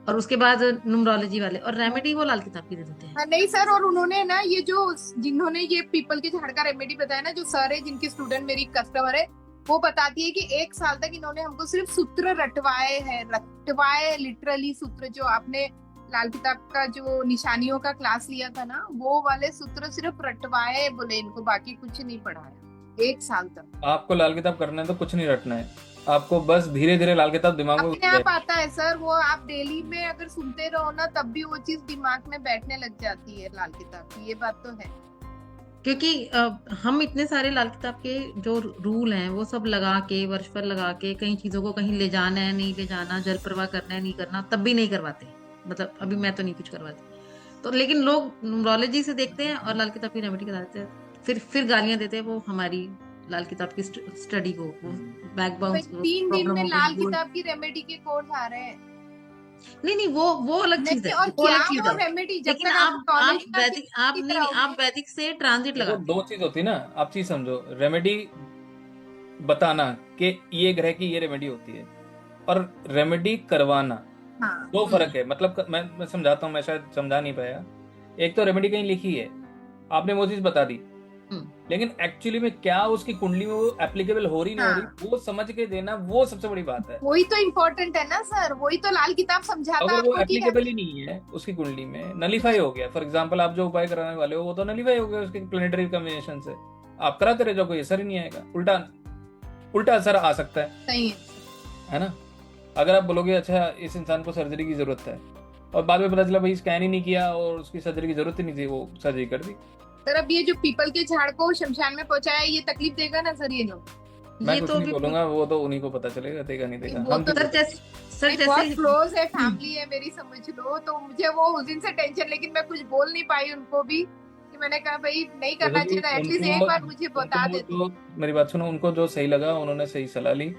और उसके बाद न्यूमरोलॉजी वाले, और रेमेडी वो लाल किताब की दे देते हैं। नहीं सर, और उन्होंने ना ये जो जिन्होंने ये पीपल के झाड़ का रेमेडी बताया ना, जो सर है जिनकी स्टूडेंट मेरी कस्टमर है, वो बताती है कि 1 साल तक इन्होंने हमको सिर्फ सूत्र रटवाए लिटरली सूत्र। जो आपने लाल किताब का जो निशानियों का क्लास लिया था ना, वो वाले सूत्र सिर्फ रटवाए बोले इनको, बाकी कुछ नहीं पढ़ाया 1 साल तक। आपको लाल किताब करना है तो कुछ नहीं रटना है, आपको बस धीरे धीरे लाल किताब दिमाग में अपने आप आता है सर। वो आप डेली में अगर सुनते रहो ना, तब भी वो चीज दिमाग में बैठने लग जाती है लाल किताब की, ये बात तो है। क्योंकि हम इतने सारे लाल किताब के जो रूल हैं वो सब लगा के, वर्ष पर लगा के, कई चीजों को कहीं ले जाना है नहीं ले जाना, जल प्रवाह करना है नहीं करना, तब भी नहीं करवाते। मतलब अभी मैं तो नहीं कुछ करवाती, तो लेकिन लोग न्यूमरोलॉजी से देखते हैं और लाल किताब की रेमेडी कराते हैं, फिर गालियां देते हैं वो हमारी लाल किताब की स्टडी को, बैकबोन 3 दिन में लाल किताब की रेमेडी के कोर्स आ रहे हैं। नहीं वो अलग चीज है, और वो क्या अलग चीज वो है। रेमेडी, जब लेकिन तक आप वैदिक से ट्रांजिट देखो, लगाते 2 चीज होती है ना, आप चीज समझो। रेमेडी बताना कि ये ग्रह की ये रेमेडी होती है, और रेमेडी करवाना, हाँ। 2 फर्क है। मतलब मैं समझाता हूँ, मैं शायद समझा नहीं पाया। एक तो रेमेडी कहीं लिखी है, आपने वो चीज बता दी, लेकिन एक्चुअली में क्या उसकी कुंडली में वो एप्लीकेबल हो रही नहीं हो रही, वो समझ के देना, वो सबसे बड़ी बात है। वही तो इम्पोर्टेंट है ना सर, वही तो लाल किताब समझाता है अगर वो आपको कि एप्लीकेबल ही नहीं है उसकी कुंडली में, नलीफाई हो गया। फॉर एग्जांपल आप जो उपाय कराने वाले हो वो तो नलीफाई हो गया उसके प्लेनेटरी कॉम्बिनेशन से, आप कराते रह जाओ, कोई असर ही नहीं आएगा, उल्टा असर आ सकता है। सही है ना। अगर आप बोलोगे अच्छा इस इंसान को सर्जरी की जरूरत है, और बाद में पता चला भाई स्कैन ही नहीं किया और उसकी सर्जरी की जरूरत ही नहीं थी, वो सर्जरी कर दी। सर अब ये जो पीपल के झाड़ को शमशान में पहुंचाया, ये तकलीफ देगा ना सर ये लोग? मैं कुछ नहीं बोलूंगा, वो तो उन्हीं को पता चलेगा, देगा नहीं देगा। वो हम तो सर बहुत क्लोज है, फैमिली है मेरी, समझ लो। तो मुझे वो उस दिन से टेंशन, लेकिन मैं कुछ बोल नहीं पाई उनको भी, कि मैंने कहा भाई नहीं करना चाहिए था, एटलीस्ट एक बार मुझे बता देते। मेरी बात सुनो, उनको जो सही लगा उन्होंने सही सलाह ली,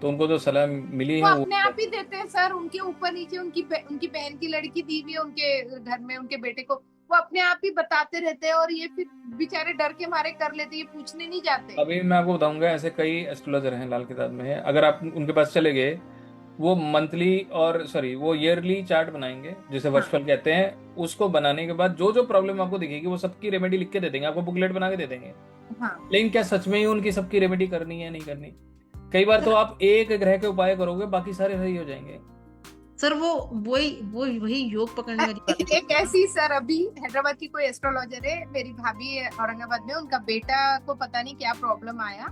तो उनको जो सलाह मिली वो है अपने आप ही देते हैं सर। उनके ऊपर नीचे उनकी बहन की लड़की दी हुई है उनके घर में, उनके बेटे को, वो अपने आप ही बताते रहते हैं, और ये फिर बेचारे डर के मारे कर लेते, ये पूछने नहीं जाते। अभी मैं आपको बताऊंगा, ऐसे कई एस्ट्रोलॉजर हैं लाल किताब में है, अगर आप उनके पास चले गए, वो मंथली और वो ईयरली चार्ट बनाएंगे, जिसे वर्षफल कहते हैं। उसको बनाने के बाद जो जो प्रॉब्लम आपको दिखेगी वो सबकी रेमेडी लिख के दे देंगे, आपको बुकलेट बना के दे देंगे। लेकिन क्या सच में ही उनकी सबकी रेमेडी करनी है, नहीं करनी? कई बार तो आप एक ग्रह के उपाय करोगे, बाकी सारे सही हो जाएंगे। सर वो वही योग पकड़ने वाली बात है। एक ऐसी सर, अभी हैदराबाद की कोई एस्ट्रोलॉजर है, मेरी भाभी है औरंगाबाद में, उनका बेटा को पता नहीं क्या प्रॉब्लम आया,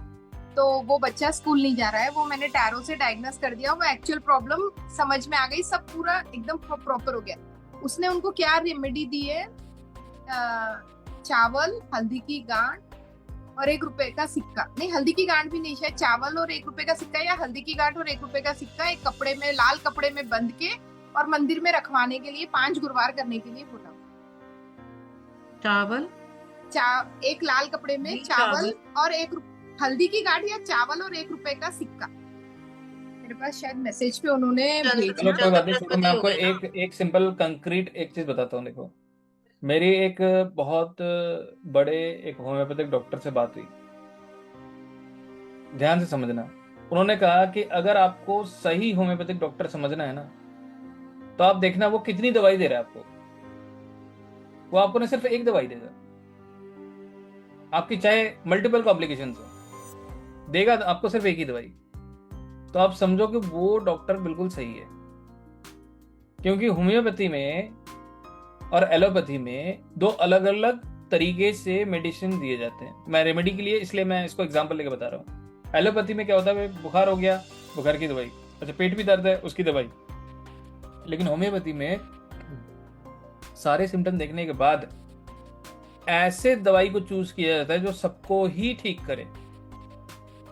तो वो बच्चा स्कूल नहीं जा रहा है। वो मैंने टैरो से डायग्नोस कर दिया, वो एक्चुअल प्रॉब्लम समझ में आ गई, सब पूरा एकदम प्रॉपर हो गया। उसने उनको क्या रेमेडी दी है, चावल, हल्दी की गांठ और 1 रुपए का सिक्का, नहीं हल्दी की गांठ भी नहीं, शायद चावल और 1 रुपए का सिक्का, या हल्दी की गांठ और 1 रुपए का सिक्का एक कपड़े में, लाल कपड़े में बंध के और मंदिर में रखवाने के लिए 5 गुरुवार करने के लिए बोला। चावल, एक लाल कपड़े में जी, चावल और हल्दी की गांठ या चावल और 1 रुपए का सिक्का। मेरे पास शायद मैसेज पे उन्होंने चलो, भेजा। चलो कोई बात नहीं, छोड़ो, मैं आपको बृहस्पति हो गए एक सिंपल कंक्रीट एक चीज बताता हूँ। देखो, मेरी एक बहुत बड़े एक होम्योपैथिक डॉक्टर से बात हुई, ध्यान से समझना। उन्होंने कहा कि अगर आपको सही होम्योपैथिक डॉक्टर समझना है ना, तो आप देखना वो कितनी दवाई दे रहा है आपको। वो आपको ना सिर्फ एक दवाई देगा, आपकी चाहे मल्टीपल कॉम्प्लिकेशन हो, देगा आपको सिर्फ एक ही दवाई। तो आप समझो कि वो डॉक्टर बिल्कुल सही है, क्योंकि होम्योपैथी में और एलोपैथी में दो अलग अलग तरीके से मेडिसिन दिए जाते हैं। मैं रेमेडी के लिए इसलिए मैं इसको एग्जांपल लेके बता रहा हूँ। एलोपैथी में क्या होता है, बुखार हो गया, बुखार की दवाई, अच्छा पेट भी दर्द है, उसकी दवाई। लेकिन होम्योपैथी में सारे सिम्टम देखने के बाद ऐसे दवाई को चूज किया जाता है जो सबको ही ठीक करे।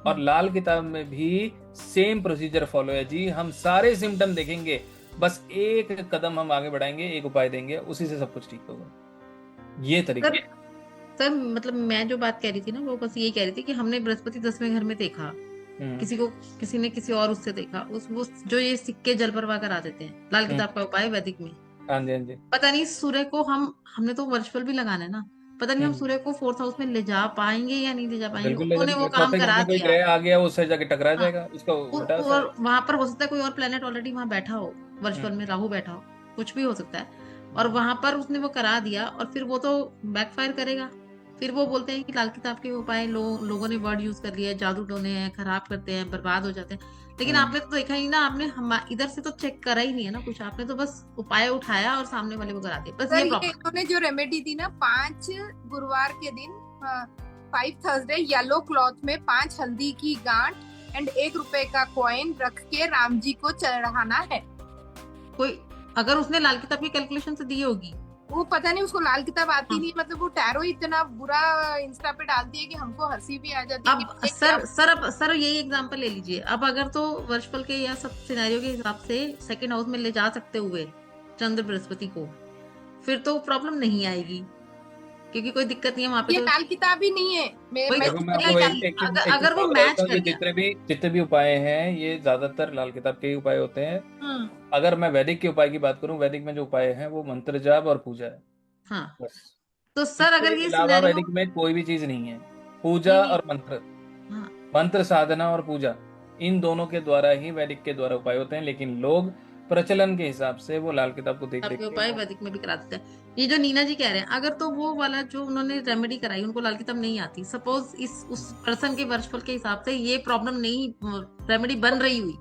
और लाल किताब में भी सेम प्रोसीजर फॉलो है जी। हम सारे सिम्टम देखेंगे, बस एक कदम हम आगे बढ़ाएंगे, एक उपाय देंगे, उसी से सब कुछ ठीक होगा। ये तरीका है। सर मतलब मैं जो बात कह रही थी ना, वो बस यही कह रही थी कि हमने बृहस्पति 10वें घर में देखा, किसी ने किसी और उससे देखा, वो जो ये सिक्के जल प्रवाह करा देते हैं, लाल किताब का उपाय वैदिक में। हाँ जी, हाँ जी। पता नहीं सूर्य को हमने तो वर्चुअल भी लगाना है ना, पता नहीं हम सूर्य को 4th हाउस में ले जा पाएंगे या नहीं ले जा पाएंगे। बिल्कुल ले उन्होंने वो जाएंगे। काम चौथे घर करा में कोई दिया। ग्रह आ गया, उससे जाके टकरा हाँ, जाएगा, उसको हटा और सकते। वहां पर हो सकता है कोई और प्लेनेट ऑलरेडी वहां बैठा हो, वर्चुअल में राहु बैठा हो, कुछ भी हो सकता है। और वहां पर उसने वो करा दिया, और फिर वो तो बैकफायर करेगा। फिर वो बोलते हैं कि लाल किताब के उपाय लोगों ने वर्ड यूज कर लिया, जादू टोने हैं, खराब करते हैं, बर्बाद हो जाते हैं। लेकिन आपने तो देखा ही ना, आपने इधर से तो चेक करा ही नहीं है ना कुछ, आपने तो बस उपाय उठाया और सामने वाले को करा दिया, बस सर ये ये प्रॉब्लम। इन्होंने जो रेमेडी दी ना, 5 गुरुवार के दिन 5 थर्सडे येलो क्लॉथ में 5 हल्दी की गांठ एंड 1 रुपए का कॉइन रख के राम जी को चढ़ाना है। कोई अगर उसने लाल किताब की कैलकुलेशन से दी होगी, वो पता नहीं, उसको लाल किताब आती हाँ। नहीं, मतलब वो टैरो इतना बुरा इंस्टा पे डालती है कि हमको हंसी भी आ जाती है अब कि ये सर यही एग्जांपल ले लीजिए। अब अगर तो वर्षफल के या सब सिनेरियो के हिसाब से 2nd हाउस में ले जा सकते हुए चंद्र बृहस्पति को, फिर तो प्रॉब्लम नहीं आएगी, क्योंकि कोई दिक्कत नहीं है वहां पे। ये तो लाल किताब ही नहीं है। वही देखो, मैं आपको अगर वो मैच कर गया, जितने भी उपाय हैं, ये ज्यादातर लाल किताब के ही उपाय होते हैं। अगर मैं वैदिक के उपाय की बात करूं, वैदिक में जो उपाय हैं वो मंत्र जाप और पूजा है। हाँ, बस। तो सर अगर इसके ये अलावा सिनेरियो, वैदिक में कोई भी चीज नहीं है। पूजा नहीं। और मंत्र, हाँ, मंत्र साधना और पूजा, इन दोनों के द्वारा ही वैदिक के द्वारा उपाय होते हैं। लेकिन लोग प्रचलन के हिसाब से वो लाल किताब को देख देख आपके के उपाय वैदिक में भी करा देते हैं। ये जो नीना जी कह रहे हैं, अगर तो वो वाला जो उन्होंने रेमेडी कराई, उनको लाल किताब नहीं आती, सपोज उस पर्सन के वर्षफल के हिसाब से ये प्रॉब्लम नहीं, रेमेडी बन रही हुई,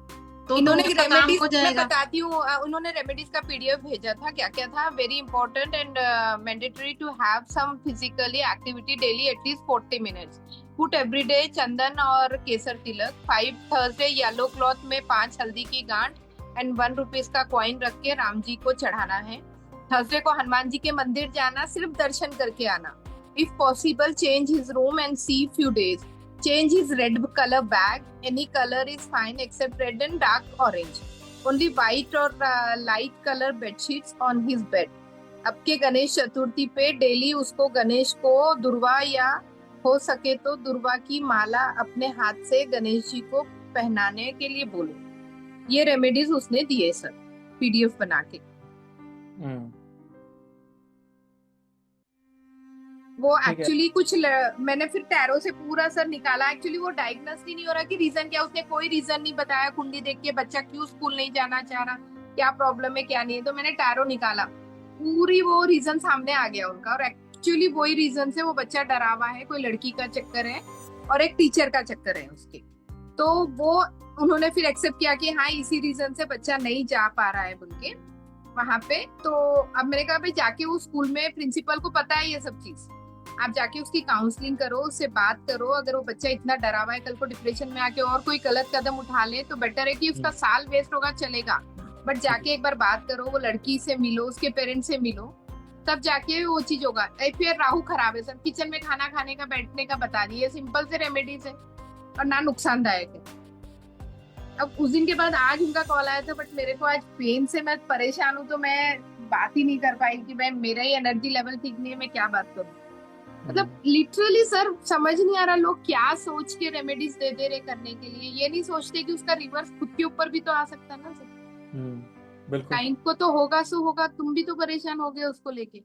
तो इन्होंने उसका काम रेमेडीज, हो मैं जाएगा। बताती हूँ, उन्होंने रेमेडीज का पीडीएफ भेजा था। क्या क्या था? Very important and mandatory to have some physically activity daily at least 40 minutes, put everyday चंदन और केसर तिलक, 5 थर्सडे येलो क्लॉथ में 5 हल्दी की गांठ एंड 1 रुपीज का कॉइन रख के राम जी को चढ़ाना है। थर्सडे को हनुमान जी के मंदिर जाना, सिर्फ दर्शन करके आना। If possible change his room and see few days, change his red color bag, any color is fine except red and dark orange, only white or light color bed sheets on his bed। अब के गणेश चतुर्थी पे daily उसको गणेश को दुर्वा या हो सके तो दुर्वा की माला अपने हाथ से गणेश जी को पहनाने के लिए बोलो। ये रेमेडीज उसने दिए सर, पीडीएफ बना के। वो एक्चुअली कुछ मैंने फिर टैरो से पूरा सर निकाला। एक्चुअली वो डायग्नोस ही नहीं हो रहा कि रीजन क्या, उसने कोई रीजन नहीं बताया कुंडली देख के बच्चा क्यों स्कूल नहीं जाना चाह रहा, क्या प्रॉब्लम है क्या नहीं है। तो मैंने टैरो निकाला, पूरी वो रीजन सामने आ गया उनका। और एक्चुअली वही रीजन से वो बच्चा डरा हुआ है, कोई लड़की का चक्कर है और एक टीचर का चक्कर है उसके। तो वो उन्होंने फिर एक्सेप्ट किया कि हाँ इसी रीजन से बच्चा नहीं जा पा रहा है बोल के वहां पे। तो अब मैंने कहा भाई जाके वो स्कूल में प्रिंसिपल को पता है ये सब चीज, आप जाके उसकी काउंसलिंग करो, उससे बात करो। अगर वो बच्चा इतना डरा हुआ है, कल को डिप्रेशन में आके और कोई गलत कदम उठा ले तो बेटर है कि उसका साल वेस्ट होगा चलेगा, बट जाके एक बार बात करो, वो लड़की से मिलो, उसके पेरेंट्स से मिलो। तब जाके वो चीज होगा। फिर राहु खराब है सर, किचन में खाना खाने का बैठने का बता दिए, सिंपल से रेमेडीज है और ना नुकसानदायक है। अब उस दिन के बाद आज उनका कॉल आया था, बट मेरे को आज पेन से मैं परेशान हूँ, तो मैं बात ही नहीं कर पाई कि मैं मेरा ही एनर्जी लेवल ठीक नहीं है, मैं क्या बात करूँ। मतलब लिटरली सर समझ नहीं आ रहा लोग क्या सोच के रेमेडीज दे दे रहे करने के लिए, ये नहीं सोचते कि उसका रिवर्स खुद के ऊपर भी तो आ सकता है ना सर। बिल्कुल। क्लाइंट को तो होगा सो होगा, तुम भी तो परेशान हो गए उसको लेके।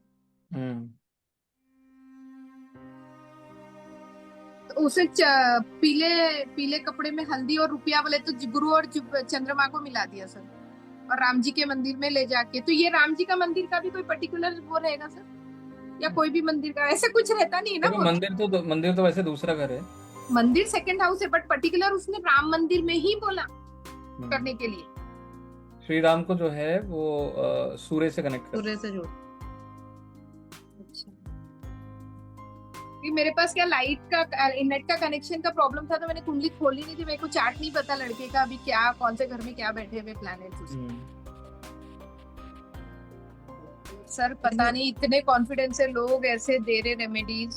तो उसे पीले पीले कपड़े में हल्दी और रुपया बोले तो गुरु और चंद्रमा को मिला दिया सर, और राम जी के मंदिर में ले जाके। तो ये राम जी का मंदिर का भी कोई पर्टिकुलर वो रहेगा सर, या कोई भी मंदिर का ऐसा कुछ रहता नहीं है ना? देखो, मंदिर तो वैसे दूसरा घर है, मंदिर सेकंड हाउस है, बट पर्टिकुलर उसने राम मंदिर में ही बोला करने के लिए। श्री राम को जो है वो सूर्य से कनेक्ट कर, सूर्य से जोड़। अच्छा, कि मेरे पास क्या लाइट का नेट का कनेक्शन का प्रॉब्लम था, तो मैंने कुंडली खोली नहीं थी, मेरे को चार्ट नहीं पता लड़के का अभी क्या कौन से घर में क्या बैठे हुए प्लैनेट्स। सर पता नहीं इतने कॉन्फिडेंस से लोग ऐसे दे रहे रेमेडीज,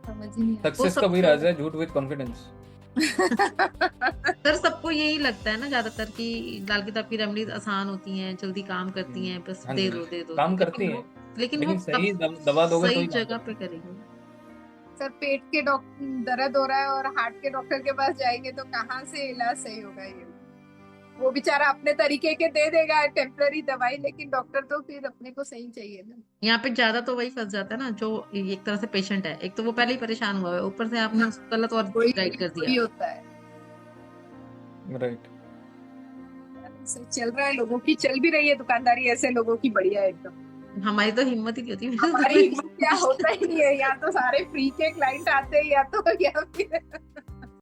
समझ ही नहीं आ सक्सेस का वही राज है, झूठ विद कॉन्फिडेंस। सर सबको यही लगता है ना ज्यादातर कि लाल किताब की रेमेडीज आसान होती हैं, जल्दी काम करती हैं, बस हाँ दे जी, दो काम करती हैं, लेकिन लेकिन वो सही दवा दोगे तो सही ही काम जगह करती पे करेंगे। सर पेट के डॉक्टर दर्द हो रहा है और हार्ट के डॉक्टर के पास जाएंगे तो कहाँ से इलाज सही होगा? ये वो बेचारा अपने तरीके के दे देगा टेम्पररी दवाई, लेकिन डॉक्टर तो फिर अपने को सही चाहिए ना। यहाँ पे ज्यादा तो वही फंस जाता है ना, जो एक तरह से पेशेंट है, एक तो वो पहले ही परेशान हुआ है, ऊपर से आपने उसको गलत और वही गाइड कर वही दिया। होता है। राइट। सर चल रहा है, लोगों की चल भी रही है दुकानदारी, ऐसे लोगों की बढ़िया एकदम। हमारी तो हिम्मत ही नहीं होती। हमारी क्या होता ही नहीं है, या तो सारे फ्री के क्लाइंट आते हैं या तो या फिर